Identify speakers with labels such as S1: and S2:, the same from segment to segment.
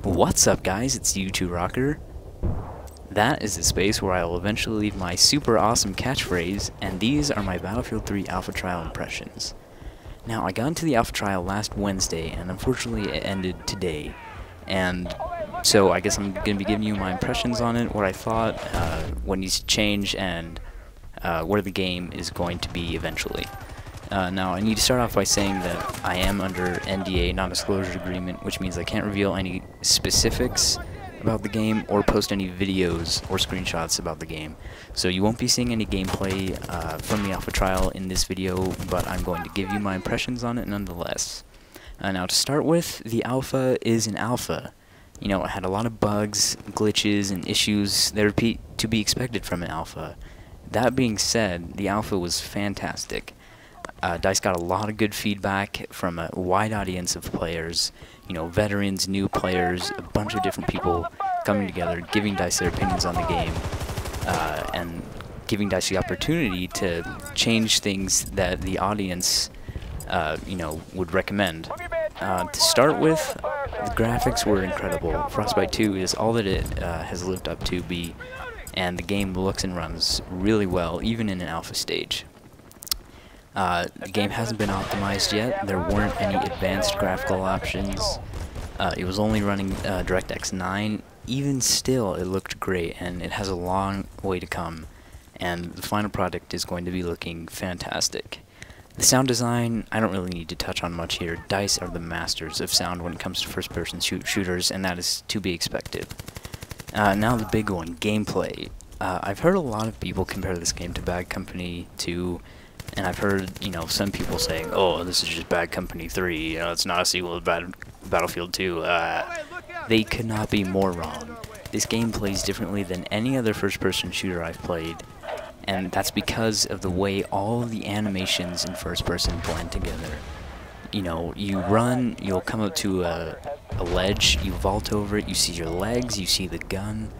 S1: What's up, guys? It's U2 Rocker. That is the space where I will eventually leave my super awesome catchphrase, and these are my Battlefield 3 Alpha Trial impressions. Now, I got into the Alpha Trial last Wednesday, and unfortunately it ended today. And so I guess I'm going to be giving you my impressions on it, what I thought, what needs to change, and where the game is going to be eventually. Now, I need to start off by saying that I am under NDA, non-disclosure agreement, which means I can't reveal any specifics about the game or post any videos or screenshots about the game. So you won't be seeing any gameplay from the alpha trial in this video, but I'm going to give you my impressions on it nonetheless. Now, to start with, the alpha is an alpha. You know, it had a lot of bugs, glitches, and issues that are to be expected from an alpha. That being said, the alpha was fantastic. DICE got a lot of good feedback from a wide audience of players, you know, veterans, new players, a bunch of different people coming together, giving DICE their opinions on the game, and giving DICE the opportunity to change things that the audience, you know, would recommend. To start with, the graphics were incredible. Frostbite 2 is all that it has lived up to be, and the game looks and runs really well, even in an alpha stage. The game hasn't been optimized yet. There weren't any advanced graphical options. It was only running DirectX 9. Even still, it looked great, and it has a long way to come. And the final product is going to be looking fantastic. The sound design, I don't really need to touch on much here. DICE are the masters of sound when it comes to first-person shooters, and that is to be expected. Now the big one, gameplay. I've heard a lot of people compare this game to Bad Company 2. And I've heard, you know, some people saying, oh, this is just Bad Company 3, you know, it's not a sequel to Battlefield 2. They could not be more wrong. This game plays differently than any other first-person shooter I've played, and that's because of the way all of the animations in first-person blend together. You know, you run, you'll come up to a ledge, you vault over it, you see your legs, you see the gun,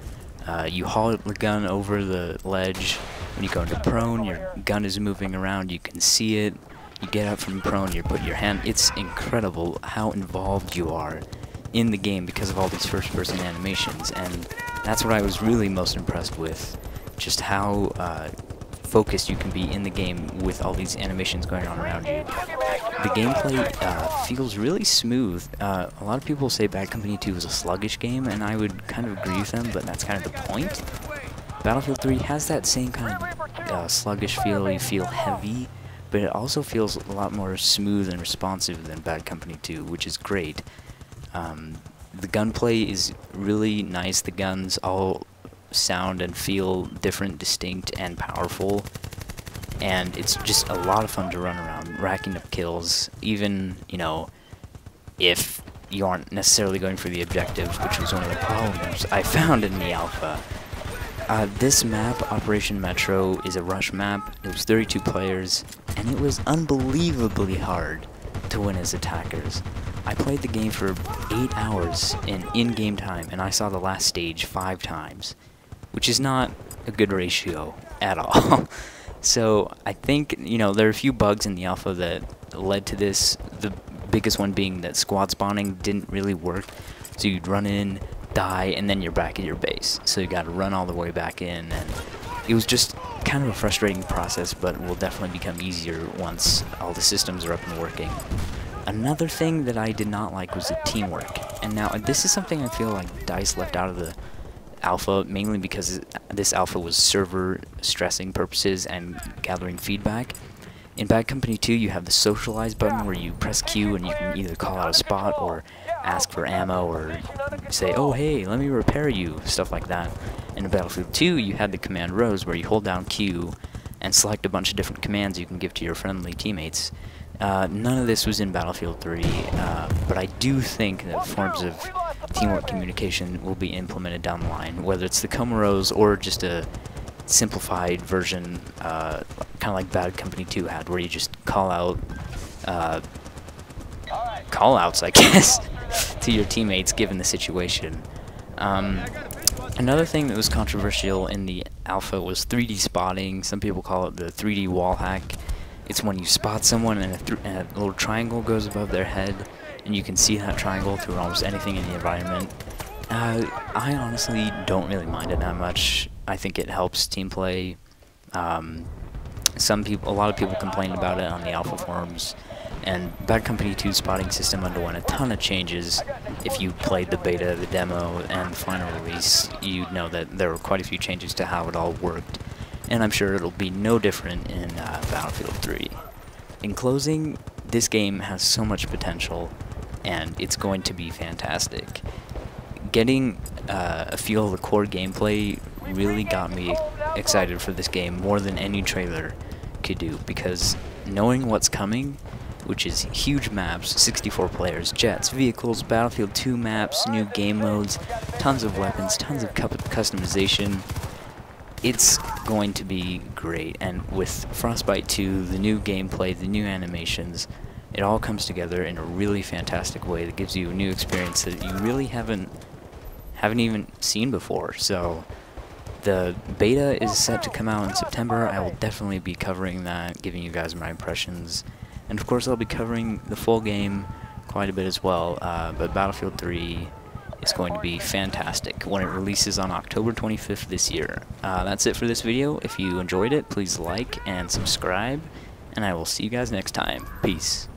S1: you haul the gun over the ledge. When you go into prone, your gun is moving around, you can see it. You get up from prone, you put your hand. It's incredible how involved you are in the game because of all these first-person animations, and that's what I was really most impressed with. Just how focused you can be in the game with all these animations going on around you. The gameplay feels really smooth. A lot of people say Bad Company 2 is a sluggish game, and I would kind of agree with them, but that's kind of the point. Battlefield 3 has that same kind of sluggish feel. You feel heavy, but it also feels a lot more smooth and responsive than Bad Company 2, which is great. The gunplay is really nice. The guns all sound and feel different, distinct, and powerful. And it's just a lot of fun to run around, racking up kills, even, you know, if you aren't necessarily going for the objectives, which was one of the problems I found in the alpha. This map, Operation Metro, is a rush map. It was 32 players, and it was unbelievably hard to win as attackers. I played the game for 8 hours in-game time, and I saw the last stage 5 times, which is not a good ratio at all. So I think, you know, there are a few bugs in the alpha that led to this. The biggest one being that squad spawning didn't really work, so you'd run in, die, and then you're back at your base. So you gotta run all the way back in, and it was just kind of a frustrating process, but will definitely become easier once all the systems are up and working. Another thing that I did not like was the teamwork. And now, this is something I feel like DICE left out of the alpha, mainly because this alpha was server stressing purposes and gathering feedback. In Bad Company 2, you have the socialize button where you press Q and you can either call out a spot or ask for ammo or say, oh hey, let me repair you, stuff like that. And in Battlefield 2, you had the command rows where you hold down Q and select a bunch of different commands you can give to your friendly teammates. None of this was in Battlefield 3, but I do think that forms of teamwork communication will be implemented down the line, whether it's the Comoros or just a simplified version, kind of like Bad Company 2 had, where you just call out, call-outs, I guess, to your teammates given the situation. Another thing that was controversial in the alpha was 3D spotting. Some people call it the 3D wall hack. It's when you spot someone and a little triangle goes above their head, and you can see that triangle through almost anything in the environment. I honestly don't really mind it that much. I think it helps team play. A lot of people complained about it on the alpha forums, and Bad Company 2's spotting system underwent a ton of changes. If you played the beta, the demo, and the final release, you'd know that there were quite a few changes to how it all worked, and I'm sure it'll be no different in Battlefield 3. In closing, this game has so much potential, and it's going to be fantastic. Getting a feel of the core gameplay really got me excited for this game more than any trailer could do, because knowing what's coming, which is huge maps, 64 players, jets, vehicles, Battlefield 2 maps, new game modes, tons of weapons, tons of customization, it's going to be great. And with Frostbite 2, the new gameplay, the new animations, it all comes together in a really fantastic way that gives you a new experience that you really haven't even seen before. So the beta is set to come out in September. I will definitely be covering that, giving you guys my impressions, and of course I'll be covering the full game quite a bit as well. But Battlefield 3 is going to be fantastic when it releases on October 25th this year. That's it for this video. If you enjoyed it, please like and subscribe, and I will see you guys next time. Peace.